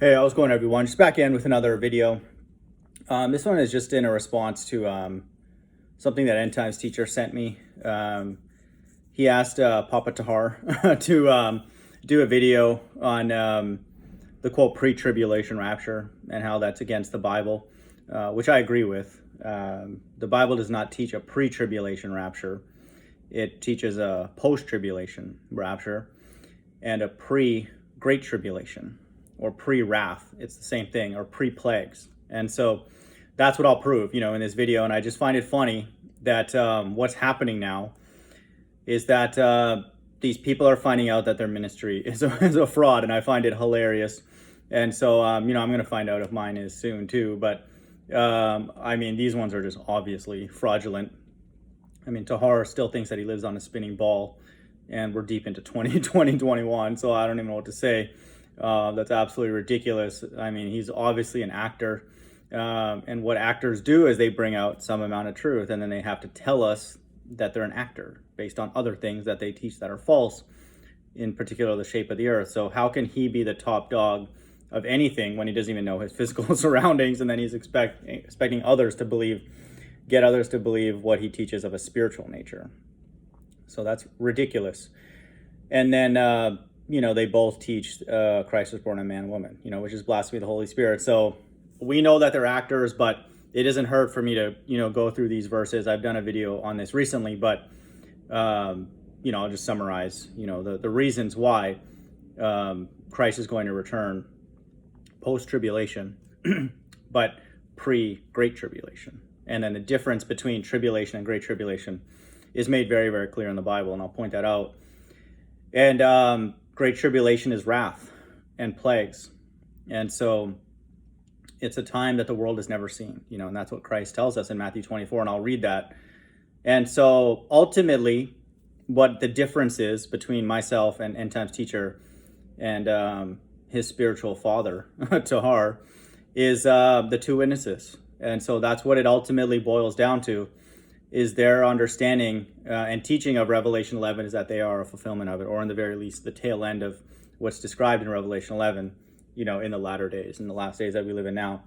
Hey, how's it going, everyone? Just back in with another video. This one is just in a response to something that End Times teacher sent me. He asked Papa Tahar to do a video on the quote pre-tribulation rapture and how that's against the Bible, which I agree with. The Bible does not teach a pre-tribulation rapture. It teaches a post-tribulation rapture and a pre-great tribulation, or pre-wrath. It's the same thing, or pre-plagues. And so that's what I'll prove, in this video. And I just find it funny that what's happening now is that these people are finding out that their ministry is a fraud, and I find it hilarious. And so, I'm going to find out if mine is soon too. But these ones are just obviously fraudulent. Tahar still thinks that he lives on a spinning ball, and we're deep into 2021, so I don't even know what to say. That's absolutely ridiculous. He's obviously an actor, and what actors do is they bring out some amount of truth, and then they have to tell us that they're an actor based on other things that they teach that are false, in particular the shape of the earth. So how can he be the top dog of anything when he doesn't even know his physical surroundings, and then he's expecting others to get others to believe what he teaches of a spiritual nature? So that's ridiculous. And then they both teach Christ was born of man and woman, which is blasphemy of the Holy Spirit. So we know that they're actors, but it doesn't hurt for me to, go through these verses. I've done a video on this recently, but, I'll just summarize, the reasons why Christ is going to return post-tribulation, but pre-great tribulation. And then the difference between tribulation and great tribulation is made very, very clear in the Bible, and I'll point that out. And great tribulation is wrath and plagues. And so it's a time that the world has never seen, and that's what Christ tells us in Matthew 24, and I'll read that. And so ultimately, what the difference is between myself and End Times teacher and his spiritual father, Tahar, is the two witnesses. And so that's what it ultimately boils down to, is their understanding and teaching of Revelation 11 is that they are a fulfillment of it, or in the very least, the tail end of what's described in Revelation 11, in the latter days, in the last days that we live in now.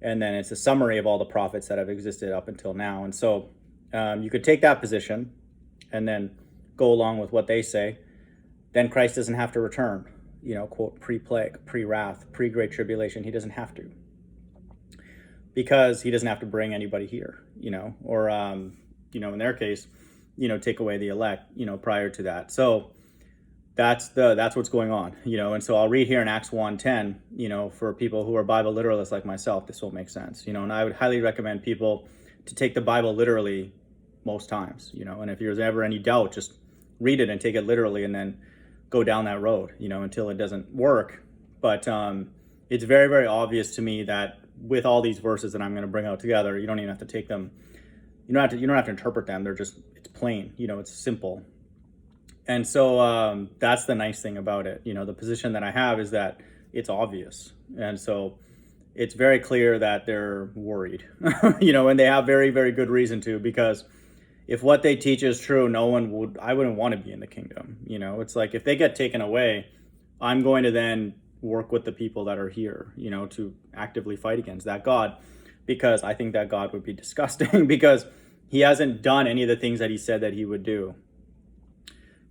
And then it's a summary of all the prophets that have existed up until now. And so you could take that position and then go along with what they say. Then Christ doesn't have to return, quote, pre-plague, pre-wrath, pre-great tribulation. He doesn't have to, because he doesn't have to bring anybody here, or in their case, take away the elect, prior to that. So that's what's going on, and so I'll read here in Acts 1:10, for people who are Bible literalists like myself, this will make sense, and I would highly recommend people to take the Bible literally most times, and if there's ever any doubt, just read it and take it literally, and then go down that road, until it doesn't work. But it's very, very obvious to me that with all these verses that I'm going to bring out together, you don't even have to take them. You don't have to interpret them. It's plain, it's simple. And so that's the nice thing about it. The position that I have is that it's obvious. And so it's very clear that they're worried, and they have very, very good reason to, because if what they teach is true, I wouldn't want to be in the kingdom. It's like, if they get taken away, I'm going to then work with the people that are here, to actively fight against that God, because I think that God would be disgusting because he hasn't done any of the things that he said that he would do.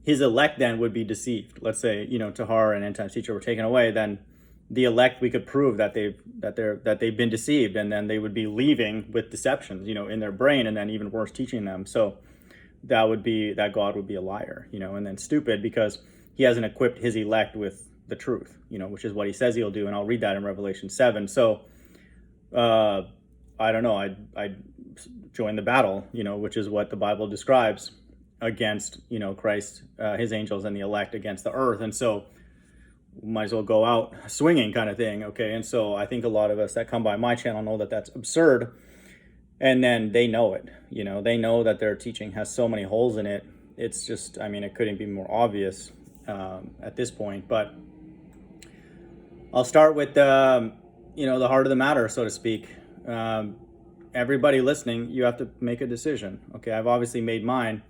His elect then would be deceived. Let's say, Tahar and End Times teacher were taken away, then the elect, we could prove that they've been deceived, and then they would be leaving with deceptions, in their brain, and then even worse, teaching them. So that God would be a liar, and then stupid, because he hasn't equipped his elect with the truth, which is what he says he'll do. And I'll read that in Revelation 7. So I don't know, I'd join the battle, which is what the Bible describes, against, Christ, his angels and the elect against the earth. And so might as well go out swinging, kind of thing. Okay. And so I think a lot of us that come by my channel know that that's absurd. And then they know it, they know that their teaching has so many holes in it. It's just, it couldn't be more obvious at this point. But I'll start with the heart of the matter, so to speak. Everybody listening, you have to make a decision. Okay. I've obviously made mine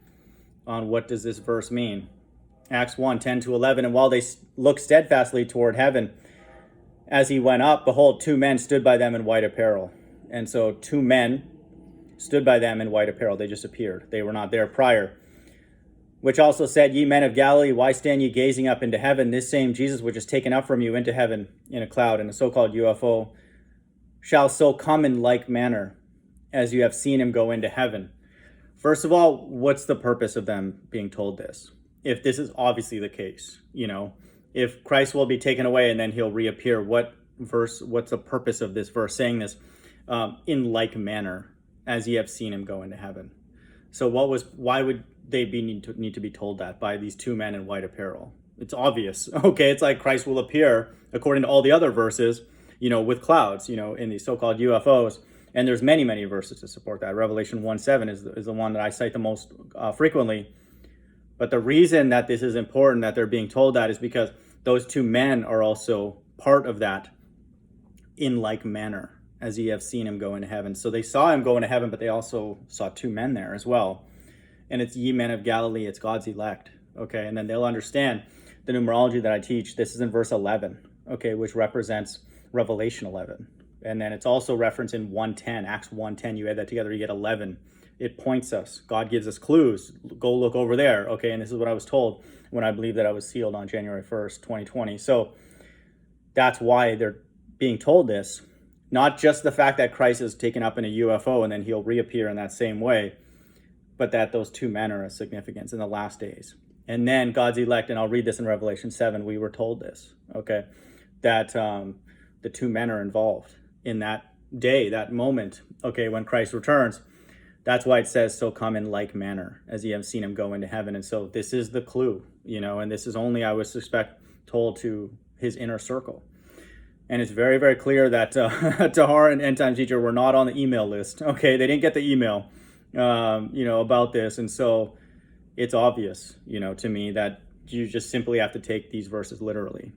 on what does this verse mean. Acts 1:10-11, and while they looked steadfastly toward heaven, As he went up, behold, two men stood by them in white apparel. And so two men stood by them in white apparel. They just appeared. They were not there prior. Which also said, ye men of Galilee, why stand ye gazing up into heaven? This same Jesus, which is taken up from you into heaven in a cloud, in a so-called UFO, shall so come in like manner as you have seen him go into heaven. First of all, what's the purpose of them being told this? If this is obviously the case, if Christ will be taken away and then he'll reappear, what's the purpose of this verse saying this? In like manner as ye have seen him go into heaven. So why would they need to be told that by these two men in white apparel? It's obvious. Okay, it's like Christ will appear according to all the other verses, with clouds, in these so-called UFOs. And there's many, many verses to support that. Revelation 1:7 is the one that I cite the most frequently. But the reason that this is important, that they're being told that, is because those two men are also part of that in like manner as ye have seen him go into heaven. So they saw him go into heaven, but they also saw two men there as well. And it's ye men of Galilee, it's God's elect. Okay, and then they'll understand the numerology that I teach. This is in verse 11, okay, which represents Revelation 11. And then it's also referenced in 1:10, Acts 1:10. You add that together, you get 11. It points us. God gives us clues. Go look over there. Okay, and this is what I was told when I believe that I was sealed on January 1st, 2020. So that's why they're being told this. Not just the fact that Christ is taken up in a UFO and then he'll reappear in that same way, but that those two men are of significance in the last days. And then God's elect, and I'll read this in Revelation 7, we were told this, okay, that the two men are involved in that day, that moment, okay, when Christ returns. That's why it says, so come in like manner as ye have seen him go into heaven. And so this is the clue, and this is only, I would suspect, told to his inner circle. And it's very, very clear that Tahar and End Time Teacher were not on the email list. Okay, they didn't get the email, about this. And so it's obvious, to me that you just simply have to take these verses literally.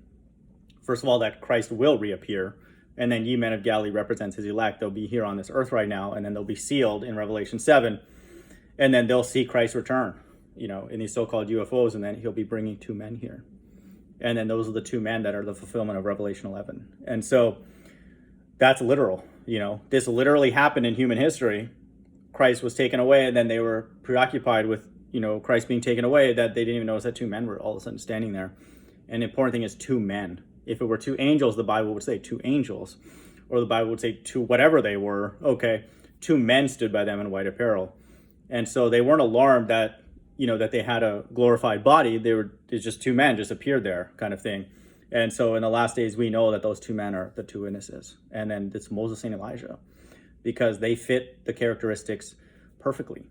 First of all, that Christ will reappear. And then ye men of Galilee represents his elect. They'll be here on this earth right now, and then they'll be sealed in Revelation 7. And then they'll see Christ return, in these so-called UFOs, and then he'll be bringing two men here. And then those are the two men that are the fulfillment of Revelation 11. And so that's literal. This literally happened in human history. Christ was taken away, and then they were preoccupied with, Christ being taken away, that they didn't even notice that two men were all of a sudden standing there. And the important thing is two men. If it were two angels, the Bible would say two angels, or the Bible would say two whatever they were. Okay, two men stood by them in white apparel. And so they weren't alarmed that, that they had a glorified body. It's just two men just appeared there, kind of thing. And so in the last days, we know that those two men are the two witnesses. And then it's Moses and Elijah, because they fit the characteristics perfectly.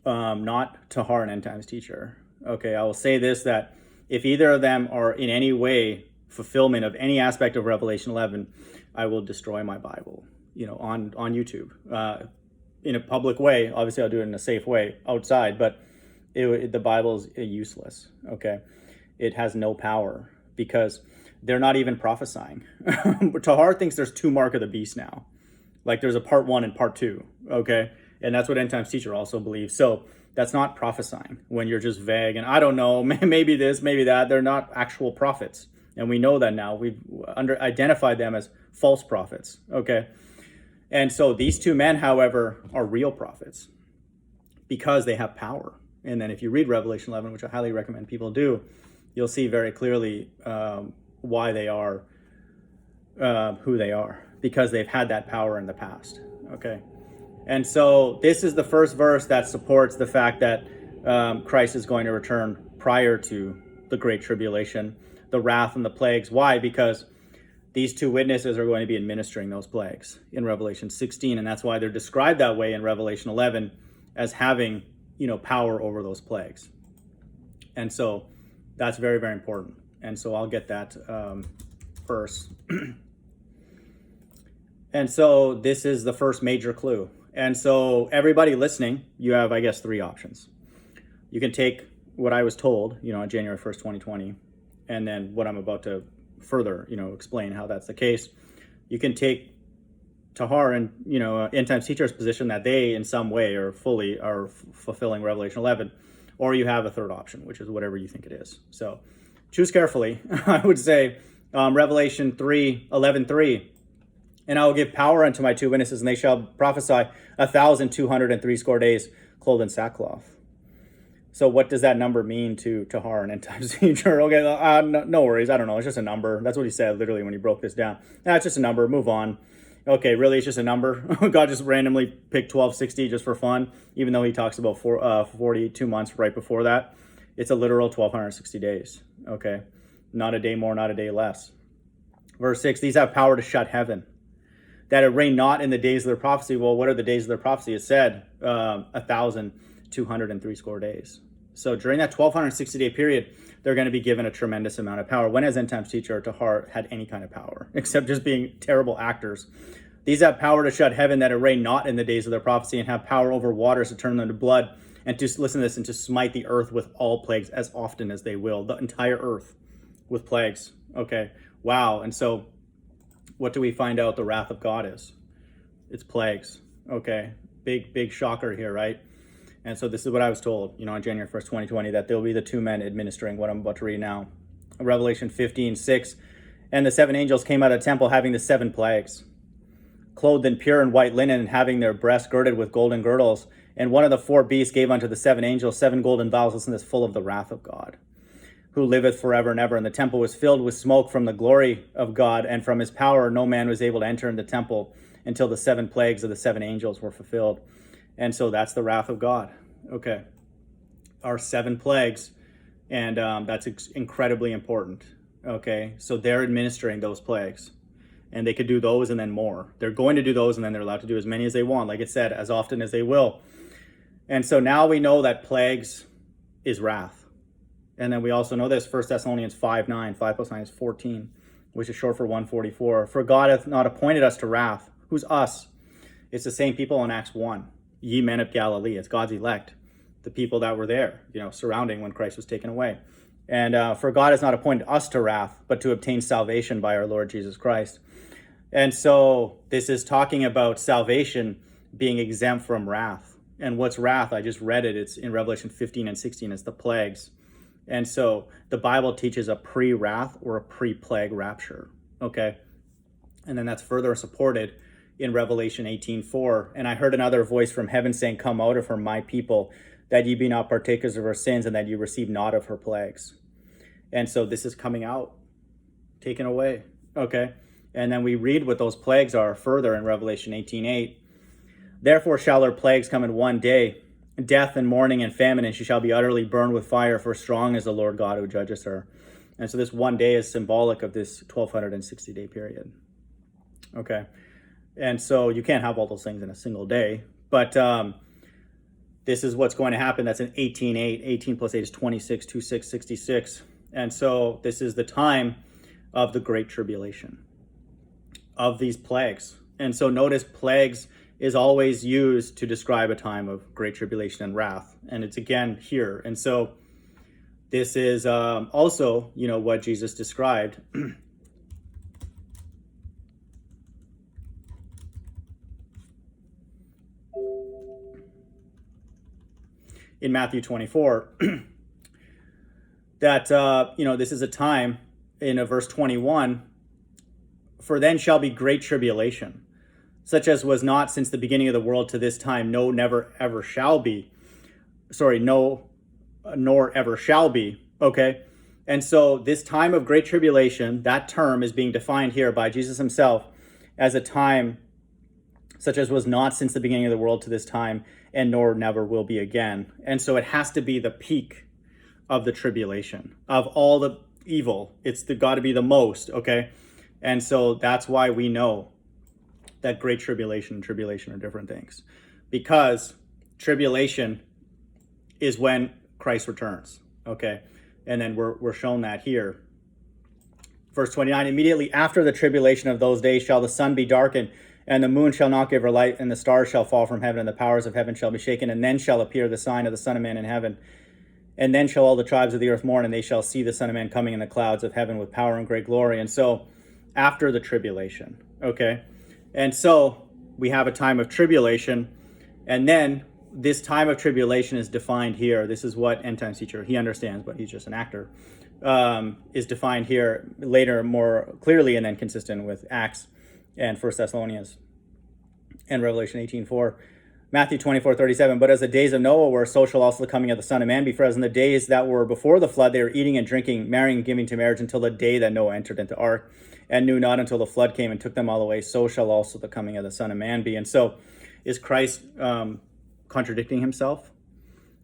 Not Tahar and End Times Teacher. Okay, I will say this, that if either of them are in any way fulfillment of any aspect of Revelation 11, I will destroy my Bible, on YouTube, in a public way. Obviously, I'll do it in a safe way outside, but the Bible is useless. Okay, it has no power because they're not even prophesying. Tahar thinks there's two mark of the beast now, like there's a part 1 and part 2. Okay, and that's what End Times Teacher also believes. So that's not prophesying when you're just vague and I don't know, maybe this, maybe that. They're not actual prophets. And we know that now. We've identified them as false prophets, okay? And so these two men, however, are real prophets because they have power. And then if you read Revelation 11, which I highly recommend people do, you'll see very clearly why they are who they are, because they've had that power in the past, okay? And so this is the first verse that supports the fact that Christ is going to return prior to the Great Tribulation, the wrath and the plagues. Why? Because these two witnesses are going to be administering those plagues in Revelation 16, and that's why they're described that way in Revelation 11 as having, power over those plagues. And so that's very, very important. And so I'll get that verse. And so this is the first major clue. And so everybody listening, you have, I guess, 3 options. You can take what I was told, on January 1st, 2020, and then what I'm about to further, explain how that's the case. You can take Tahar and, End Times Teacher's position that they in some way are fulfilling Revelation 11, or you have a third option, which is whatever you think it is. So choose carefully. I would say Revelation 3:11-3. And I will give power unto my two witnesses, and they shall prophesy 1,260 days, clothed in sackcloth. So what does that number mean to Tahar, an end times teacher? Okay, no worries. I don't know. It's just a number. That's what he said literally when he broke this down. It's just a number. Move on. Okay, really, it's just a number. God just randomly picked 1260 just for fun, even though he talks about 42 months right before that. It's a literal 1,260 days. Okay, not a day more, not a day less. Verse 6, these have power to shut heaven, that it rain not in the days of their prophecy. Well, what are the days of their prophecy? It said 1,260 days. So during that 1,260-day period, they're going to be given a tremendous amount of power. When has end times teacher Tahar had any kind of power, except just being terrible actors? These have power to shut heaven, that it rain not in the days of their prophecy, and have power over waters to turn them to blood, and to, listen to this, and to smite the earth with all plagues as often as they will. The entire earth with plagues. Okay, wow. And so what do we find out the wrath of God is? It's plagues. Okay, big shocker here, right? And so this is what I was told, on January 1st, 2020, that there'll be the two men administering what I'm about to read now. Revelation 15:6, and the seven angels came out of the temple having the seven plagues, clothed in pure and white linen, and having their breasts girded with golden girdles. And one of the four beasts gave unto the seven angels 7 golden vials, listen to this, full of the wrath of God, who liveth forever and ever. And the temple was filled with smoke from the glory of God, and from his power no man was able to enter in the temple until the 7 plagues of the 7 angels were fulfilled. And so that's the wrath of God. Okay. Our 7 plagues. And that's incredibly important. Okay. So they're administering those plagues. And they could do those and then more. They're going to do those, and then they're allowed to do as many as they want. Like it said, as often as they will. And so now we know that plagues is wrath. And then we also know this, 1 Thessalonians 5:9, 5 plus 9 is 14, which is short for 144. For God hath not appointed us to wrath. Who's us? It's the same people in Acts 1. Ye men of Galilee. It's God's elect. The people that were there, surrounding when Christ was taken away. And for God has not appointed us to wrath, but to obtain salvation by our Lord Jesus Christ. And so this is talking about salvation being exempt from wrath. And what's wrath? I just read it. It's in Revelation 15 and 16. It's the plagues. And so the Bible teaches a pre-wrath or a pre-plague rapture. Okay. And then that's further supported in Revelation 18:4. And I heard another voice from heaven saying, come out of her, my people, that ye be not partakers of her sins, and that ye receive not of her plagues. And so this is coming out, taken away. Okay. And then we read what those plagues are further in Revelation 18:8. Therefore shall her plagues come in one day, death and mourning and famine, and she shall be utterly burned with fire, for strong is the Lord God who judges her. And so this one day is symbolic of this 1,260-day period. Okay. And so you can't have all those things in a single day, but this is what's going to happen. That's in 18:8. 18 plus 8 is 26, 26, 66. And so this is the time of the Great Tribulation, of these plagues. And so notice plagues is always used to describe a time of great tribulation and wrath. And it's again here. And so this is also, what Jesus described in Matthew 24, that, this is a time in verse 21, for then shall be great tribulation, such as was not since the beginning of the world to this time, no, never, ever shall be. No, nor ever shall be. Okay. And so this time of great tribulation, that term is being defined here by Jesus himself as a time such as was not since the beginning of the world to this time, and nor never will be again. And so it has to be the peak of the tribulation, of all the evil. It's got to be the most. Okay. And so that's why we know that great tribulation and tribulation are different things, because tribulation is when Christ returns. Okay. And then we're shown that here. Verse 29, immediately after the tribulation of those days shall the sun be darkened, and the moon shall not give her light, and the stars shall fall from heaven, and the powers of heaven shall be shaken. And then shall appear the sign of the Son of Man in heaven. And then shall all the tribes of the earth mourn, and they shall see the Son of Man coming in the clouds of heaven with power and great glory. And so after the tribulation, okay? And so we have a time of tribulation, and then this time of tribulation is defined here. This is what end times teacher, he understands, but he's just an actor. is defined here later more clearly and then consistent with Acts and 1 Thessalonians and Revelation 18:4. Matthew 24:37, but as the days of Noah were, so shall also the coming of the Son of Man be. For as in the days that were before the flood, they were eating and drinking, marrying and giving to marriage until the day that Noah entered into the ark, and knew not until the flood came and took them all away. So shall also the coming of the Son of Man be. And so is Christ contradicting himself?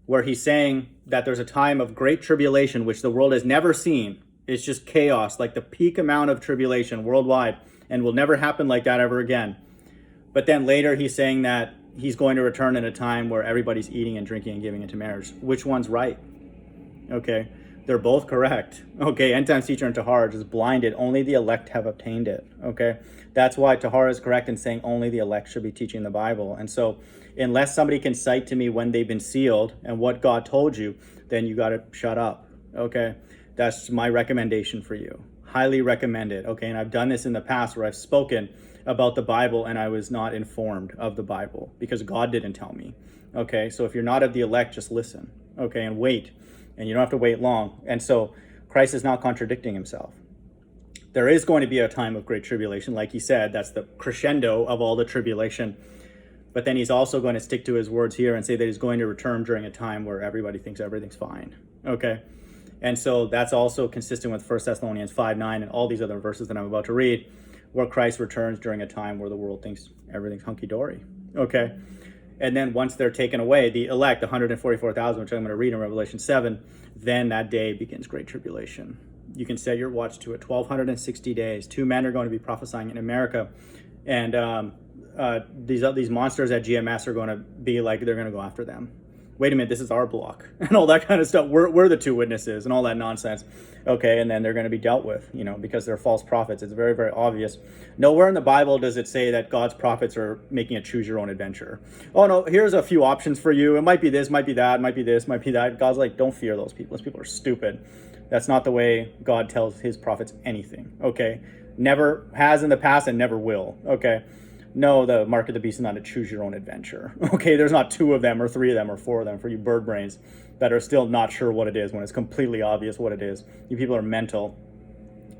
Where he's saying that there's a time of great tribulation, which the world has never seen. It's just chaos, like the peak amount of tribulation worldwide, and will never happen like that ever again. But then later he's saying that he's going to return in a time where everybody's eating and drinking and giving into marriage. Which one's right? Okay, they're both correct. Okay, end times teacher and Tahar just blinded. Only the elect have obtained it. Okay, that's why Tahar is correct in saying only the elect should be teaching the Bible. And so unless somebody can cite to me when they've been sealed and what God told you, then you got to shut up. Okay, that's my recommendation for you. Highly recommend it. Okay, and I've done this in the past where I've spoken about the Bible and I was not informed of the Bible because God didn't tell me. Okay, so if you're not of the elect, just listen. Okay, and wait. And you don't have to wait long. And so Christ is not contradicting himself. There is going to be a time of great tribulation, like he said. That's the crescendo of all the tribulation. But then he's also going to stick to his words here and say that he's going to return during a time where everybody thinks everything's fine. Okay, and so that's also consistent with 1 Thessalonians 5:9 and all these other verses that I'm about to read, where Christ returns during a time where the world thinks everything's hunky-dory. Okay, and then once they're taken away, the elect, the 144,000, which I'm going to read in Revelation 7, then that day begins great tribulation. You can set your watch to it, 1,260 days. 2 men are going to be prophesying in America, and these monsters at GMS are going to be like, they're going to go after them. Wait a minute, this is our block, and all that kind of stuff. We're the 2 witnesses and all that nonsense. Okay, and then they're going to be dealt with, because they're false prophets. It's very, very obvious. Nowhere in the Bible does it say that God's prophets are making a choose your own adventure. Oh no, here's a few options for you. It might be this, might be that, might be this, might be that. God's like, don't fear those people. Those people are stupid. That's not the way God tells his prophets anything. Okay, never has in the past and never will. Okay. No, the mark of the beast is not a choose your own adventure. Okay, there's not 2 of them or 3 of them or 4 of them for you bird brains that are still not sure what it is when it's completely obvious what it is. You people are mental.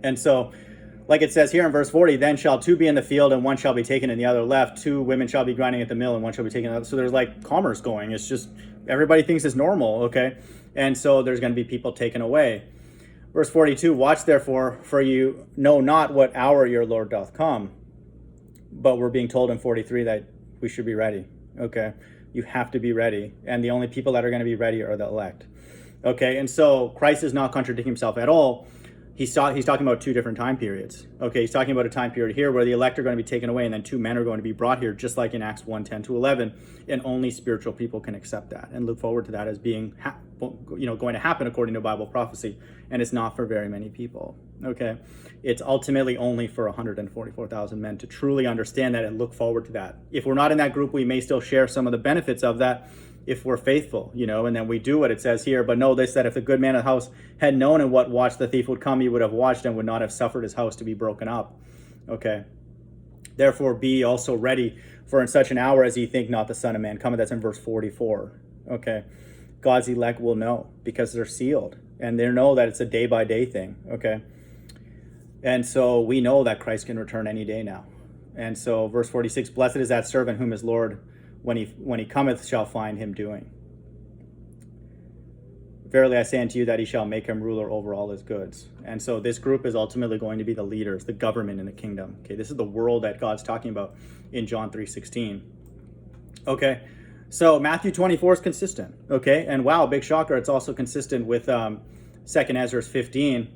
And so, like it says here in verse 40, then shall 2 be in the field and 1 shall be taken and the other left. 2 women shall be grinding at the mill and 1 shall be taken out. So there's like commerce going. It's just everybody thinks it's normal, okay? And so there's going to be people taken away. Verse 42, watch therefore, for you know not what hour your Lord doth come. But we're being told in 43 that we should be ready. Okay, you have to be ready, and the only people that are going to be ready are the elect. Okay, and so Christ is not contradicting himself at all. He's talking about 2 different time periods. Okay, he's talking about a time period here where the elect are going to be taken away, and then 2 men are going to be brought here, just like in Acts 1:10-11, and only spiritual people can accept that and look forward to that as being going to happen according to Bible prophecy, and it's not for very many people. Okay, it's ultimately only for 144,000 men to truly understand that and look forward to that. If we're not in that group, we may still share some of the benefits of that if we're faithful, and then we do what it says here. But know this, that if the good man of the house had known in what watch the thief would come, he would have watched and would not have suffered his house to be broken up. Okay, therefore be also ready, for in such an hour as ye think not the Son of Man cometh. That's in verse 44. Okay, God's elect will know because they're sealed, and they know that it's a day-by-day thing. Okay, and so we know that Christ can return any day now. And so verse 46, blessed is that servant whom his Lord, when he cometh, shall find him doing. Verily I say unto you that he shall make him ruler over all his goods. And so this group is ultimately going to be the leaders, the government in the kingdom. Okay, this is the world that God's talking about in John 3:16. Okay, so Matthew 24 is consistent. Okay, and wow, big shocker, it's also consistent with 2nd Ezra 15,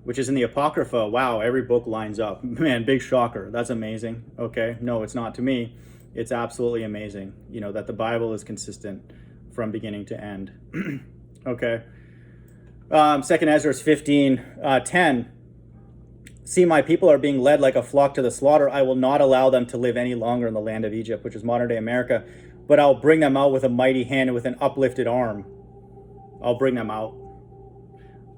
which is in the Apocrypha. Wow, every book lines up. Man, big shocker. That's amazing. Okay, no, it's not to me. It's absolutely amazing, that the Bible is consistent from beginning to end. Okay. 2nd Ezra 15:10. See, my people are being led like a flock to the slaughter. I will not allow them to live any longer in the land of Egypt, which is modern day America, but I'll bring them out with a mighty hand and with an uplifted arm. I'll bring them out.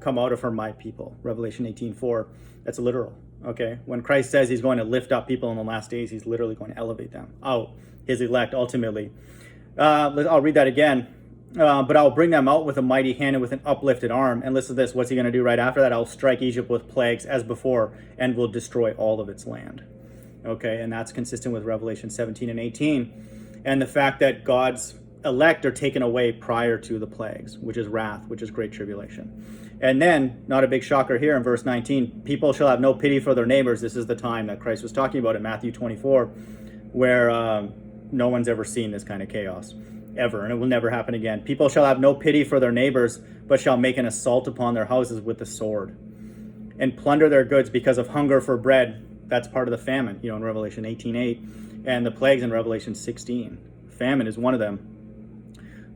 Come out of her, my people. Revelation 18:4. That's literal. Okay, when Christ says he's going to lift up people in the last days, he's literally going to elevate them out, his elect ultimately. I'll read that again. But I'll bring them out with a mighty hand and with an uplifted arm. And listen to this. What's he going to do right after that? I'll strike Egypt with plagues as before and will destroy all of its land. Okay, and that's consistent with Revelation 17 and 18. And the fact that God's elect are taken away prior to the plagues, which is wrath, which is great tribulation. And then, not a big shocker here in verse 19, people shall have no pity for their neighbors. This is the time that Christ was talking about in Matthew 24, where no one's ever seen this kind of chaos, ever, and it will never happen again. People shall have no pity for their neighbors, but shall make an assault upon their houses with the sword, and plunder their goods because of hunger for bread. That's part of the famine, in Revelation 18:8, and the plagues in Revelation 16. Famine is one of them.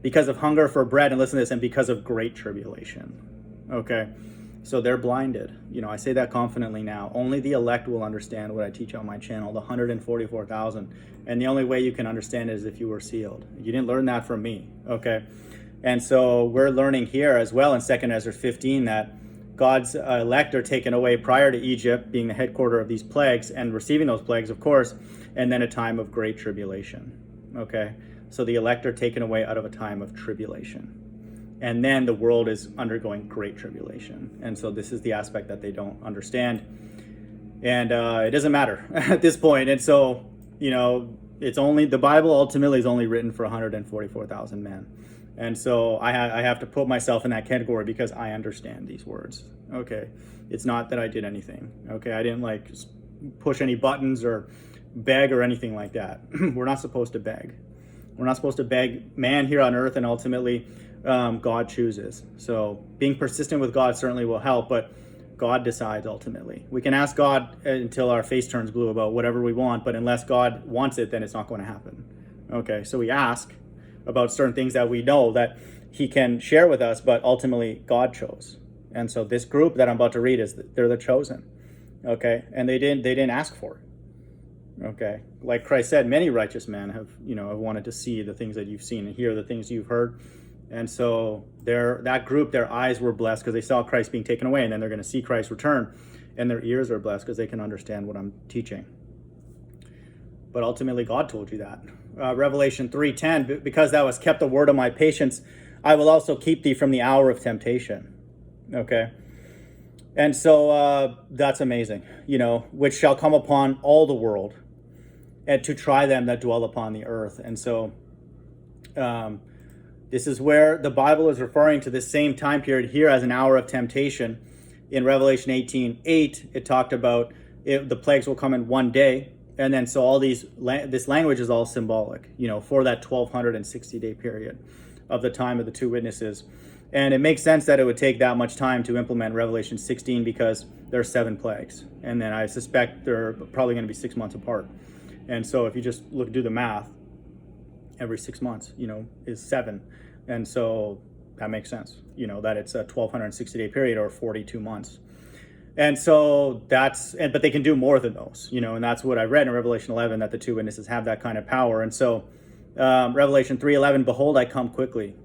Because of hunger for bread, and listen to this, and because of great tribulation. Okay, so they're blinded. I say that confidently now. Only the elect will understand what I teach on my channel, the 144,000. And the only way you can understand it is if you were sealed. You didn't learn that from me, okay? And so we're learning here as well in 2 Ezra 15 that God's elect are taken away prior to Egypt being the headquarter of these plagues and receiving those plagues, of course, and then a time of great tribulation, okay? So the elect are taken away out of a time of tribulation. And then the world is undergoing great tribulation. And so this is the aspect that they don't understand. And it doesn't matter at this point. And so, it's only, the Bible ultimately is only written for 144,000 men. And so I have to put myself in that category because I understand these words. Okay. It's not that I did anything. Okay. I didn't push any buttons or beg or anything like that. We're not supposed to beg. We're not supposed to beg man here on earth, and ultimately God chooses. So being persistent with God certainly will help, but God decides ultimately. We can ask God until our face turns blue about whatever we want, but unless God wants it, then it's not going to happen. Okay, so we ask about certain things that we know that he can share with us, but ultimately God chose. And so this group that I'm about to read they're the chosen. Okay, and they didn't ask for it. Okay, like Christ said, many righteous men have wanted to see the things that you've seen and hear the things you've heard. And so that group, their eyes were blessed because they saw Christ being taken away, and then they're going to see Christ return, and their ears are blessed because they can understand what I'm teaching. But ultimately God told you that. Revelation 3:10, because thou hast kept the word of my patience, I will also keep thee from the hour of temptation. Okay. And so that's amazing, which shall come upon all the world, and to try them that dwell upon the earth. And so this is where the Bible is referring to this same time period here as an hour of temptation. In Revelation 18:8, it talked about the plagues will come in one day. And then so all this language is all symbolic, for that 1260-day period of the time of the two witnesses. And it makes sense that it would take that much time to implement Revelation 16 because there are 7 plagues. And then I suspect they're probably going to be 6 months apart. And so if you just do the math, every 6 months, is 7. And so that makes sense, that it's a 1260-day period or 42 months. And so but they can do more than those, and that's what I read in Revelation 11, that the two witnesses have that kind of power. And so Revelation 3:11, behold, I come quickly.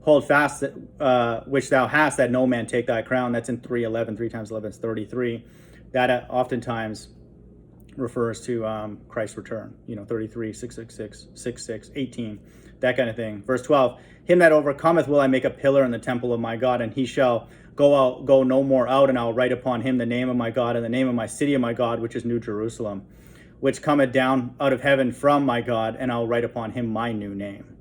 Hold fast which thou hast, that no man take thy crown. That's in 3:11. 3 times 11 is 33. That oftentimes refers to Christ's return. 33, 666, 66, 18, that kind of thing. Verse 12, him that overcometh will I make a pillar in the temple of my God, and he shall go no more out, and I'll write upon him the name of my God and the name of my city of my God, which is New Jerusalem, which cometh down out of heaven from my God, and I'll write upon him my new name.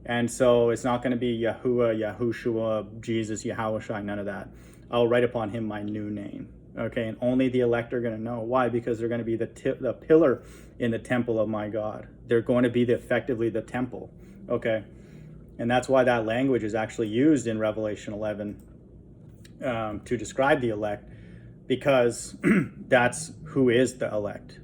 And so it's not going to be Yahuwah, Yahushua, Jesus, Yahushai, none of that. I'll write upon him my new name. Okay, and only the elect are going to know. Why? Because they're going to be the pillar in the temple of my God. They're going to be effectively the temple. Okay, and that's why that language is actually used in Revelation 11 to describe the elect, because that's who is the elect.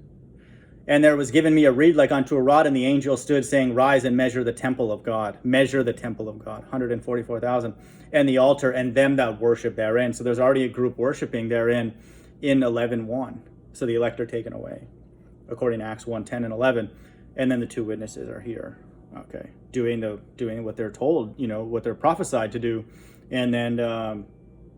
And there was given me a reed like unto a rod, and the angel stood, saying, rise and measure the temple of God. Measure the temple of God, 144,000, and the altar, and them that worship therein. So there's already a group worshiping therein in 11:1. So the elect are taken away, according to Acts 1:10 and 11. And then the two witnesses are here, okay, doing what they're told, what they're prophesied to do. And then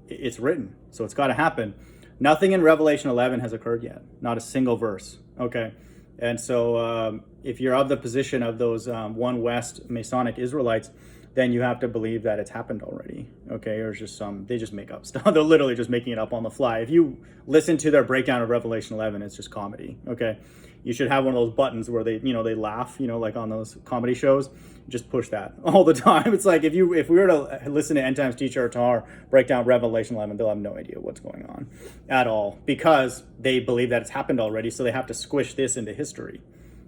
it's written, so it's got to happen. Nothing in Revelation 11 has occurred yet, not a single verse, okay? And so if you're of the position of those One West Masonic Israelites, then you have to believe that it's happened already, okay? Or it's just they just make up stuff. They're literally just making it up on the fly. If you listen to their breakdown of Revelation 11, it's just comedy, okay? You should have one of those buttons where they, they laugh, like on those comedy shows. Just push that all the time. It's like if we were to listen to End Times teacher or Tahar break down Revelation 11, they'll have no idea what's going on at all, because they believe that it's happened already, so they have to squish this into history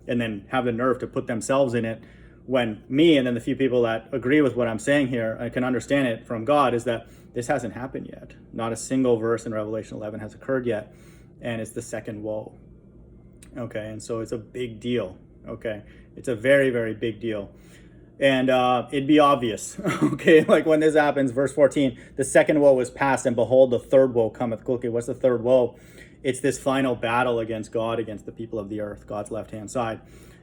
and then have the nerve to put themselves in it, when me and then the few people that agree with what I'm saying here, I can understand it from God, is that this hasn't happened yet. Not a single verse in Revelation 11 has occurred yet, and it's the second woe. Okay, and so it's a big deal. Okay, it's a very, very big deal. And it'd be obvious, okay, like when this happens, verse 14, the second woe was past, and behold, the third woe cometh. Okay, what's the third woe? It's this final battle against God, against the people of the earth, God's left-hand side.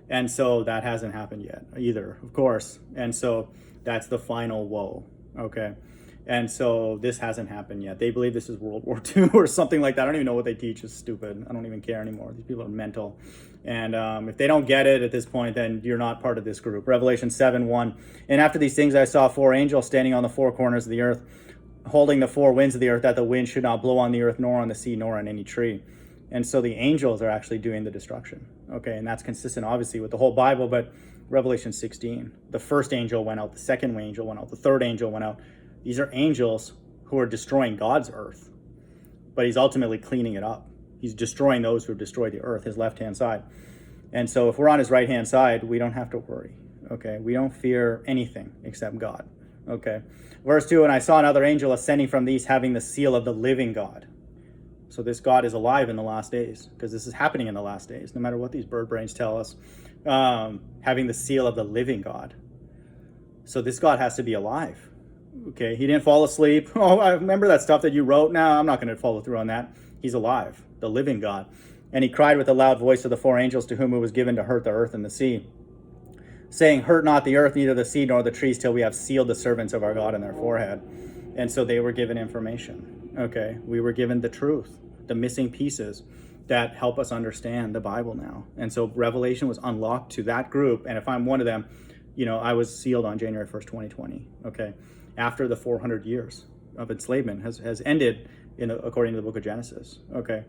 And so that hasn't happened yet either, of course. And so that's the final woe, okay? And so this hasn't happened yet. They believe this is World War II or something like that. I don't even know what they teach. It's stupid. I don't even care anymore. These people are mental. And if they don't get it at this point, then you're not part of this group. Revelation 7:1. And after these things I saw 4 angels standing on the 4 corners of the earth, holding the 4 winds of the earth, that the wind should not blow on the earth, nor on the sea, nor on any tree. And so the angels are actually doing the destruction. Okay, and that's consistent, obviously, with the whole Bible. But Revelation 16, the first angel went out, the second angel went out, the third angel went out. These are angels who are destroying God's earth, but he's ultimately cleaning it up. He's destroying those who have destroyed the earth, his left-hand side. And so if we're on his right-hand side, we don't have to worry, okay? We don't fear anything except God, okay? Verse 2, and I saw another angel ascending from the east, having the seal of the living God. So this God is alive in the last days, because this is happening in the last days, no matter what these bird brains tell us, having the seal of the living God. So this God has to be alive. Okay, he didn't fall asleep. Oh, I remember that stuff that you wrote. No, I'm not going to follow through on that. He's alive, the living God. And he cried with a loud voice to the 4 angels to whom it was given to hurt the earth and the sea, saying, hurt not the earth, neither the sea nor the trees, till we have sealed the servants of our God in their forehead. And so they were given information. Okay, we were given the truth, the missing pieces that help us understand the Bible now. And so Revelation was unlocked to that group. And if I'm one of them, I was sealed on January 1st, 2020. Okay. After the 400 years of enslavement has ended according to the book of Genesis, okay?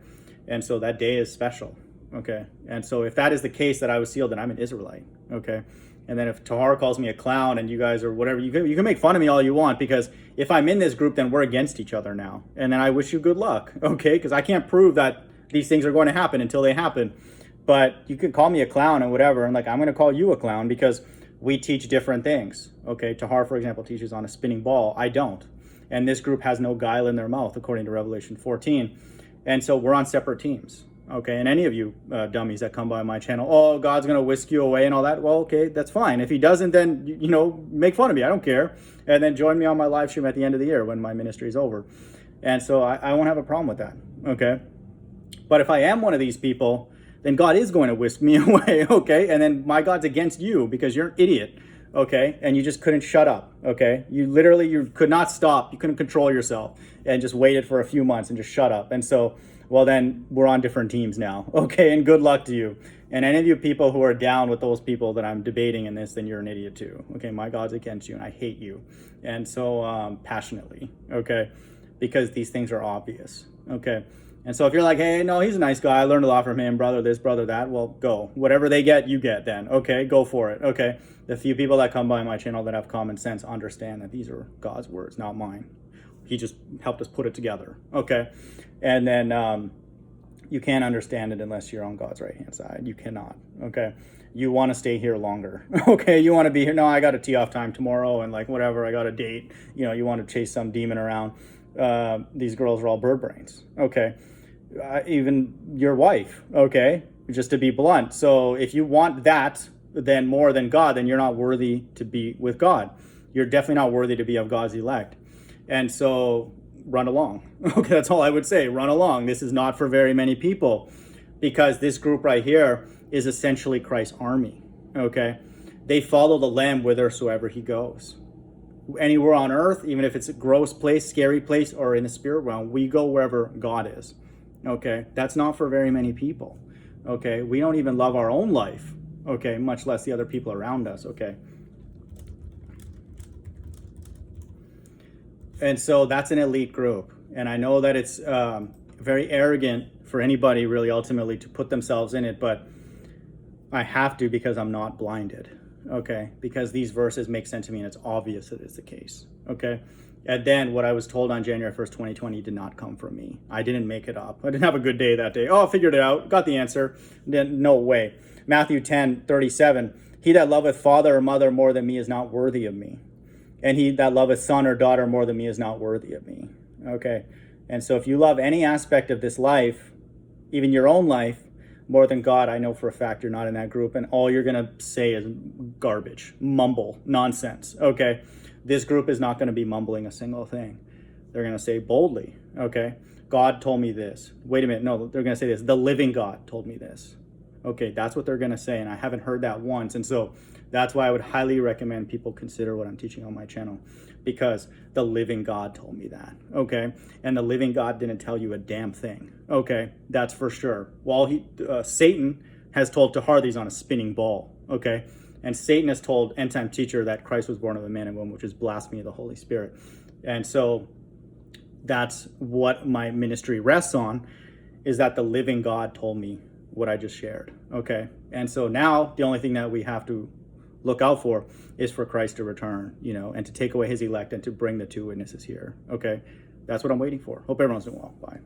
And so that day is special, okay? And so if that is the case, that I was sealed, then I'm an Israelite, okay? And then if Tahar calls me a clown and you guys are whatever, you can make fun of me all you want, because if I'm in this group, then we're against each other now. And then I wish you good luck, okay? Because I can't prove that these things are going to happen until they happen. But you can call me a clown and whatever, and I'm going to call you a clown because we teach different things, okay? Tahar, for example, teaches on a spinning ball. I don't. And this group has no guile in their mouth, according to Revelation 14. And so we're on separate teams, okay? And any of you dummies that come by my channel, oh, God's going to whisk you away and all that. Well, okay, that's fine. If he doesn't, then, make fun of me. I don't care. And then join me on my live stream at the end of the year when my ministry is over. And so I won't have a problem with that, okay? But if I am one of these people, then God is going to whisk me away, okay? And then my God's against you because you're an idiot, okay? And you just couldn't shut up, okay? You could not stop. You couldn't control yourself and just waited for a few months and just shut up. And so, well, then we're on different teams now, okay? And good luck to you. And any of you people who are down with those people that I'm debating in this, then you're an idiot too, okay? My God's against you and I hate you. And so passionately, okay? Because these things are obvious, okay? And so if you're like, hey, no, he's a nice guy, I learned a lot from him, brother this, brother that, well, go. Whatever they get, you get then, okay? Go for it, okay? The few people that come by my channel that have common sense understand that these are God's words, not mine. He just helped us put it together, okay? And then you can't understand it unless you're on God's right-hand side. You cannot, okay? You want to stay here longer, okay? You want to be here. No, I got a tee off time tomorrow and whatever, I got a date. You want to chase some demon around. These girls are all bird brains, okay? Even your wife, okay, just to be blunt. So if you want that then more than God, then you're not worthy to be with God. You're definitely not worthy to be of God's elect. And so run along. Okay, that's all I would say. Run along. This is not for very many people, because this group right here is essentially Christ's army, okay? They follow the Lamb whithersoever he goes. Anywhere on earth, even if it's a gross place, scary place, or in the spirit realm, we go wherever God is. Okay, that's not for very many people. Okay, we don't even love our own life. Okay, much less the other people around us. Okay. And so that's an elite group. And I know that it's very arrogant for anybody really ultimately to put themselves in it, but I have to because I'm not blinded, okay? Because these verses make sense to me and it's obvious that it's the case, okay? And then what I was told on January 1st, 2020 did not come from me. I didn't make it up. I didn't have a good day that day. Oh, I figured it out, got the answer. Then, no way. Matthew 10:37, he that loveth father or mother more than me is not worthy of me. And he that loveth son or daughter more than me is not worthy of me, okay? And so if you love any aspect of this life, even your own life, more than God, I know for a fact you're not in that group, and all you're going to say is garbage, mumble, nonsense, okay? This group is not going to be mumbling a single thing. They're going to say boldly, okay? God told me this. Wait a minute, no, they're going to say this. The living God told me this. Okay, that's what they're going to say, and I haven't heard that once, and so that's why I would highly recommend people consider what I'm teaching on my channel, because the living God told me that, okay? And the living God didn't tell you a damn thing, okay? That's for sure. While Satan has told Tahar that he's on a spinning ball, okay? And Satan has told end-time teacher that Christ was born of a man and woman, which is blasphemy of the Holy Spirit. And so that's what my ministry rests on, is that the living God told me what I just shared, okay? And so now the only thing that we have to look out for is for Christ to return, you know, and to take away his elect and to bring the two witnesses here, okay? That's what I'm waiting for. Hope everyone's doing well. Bye.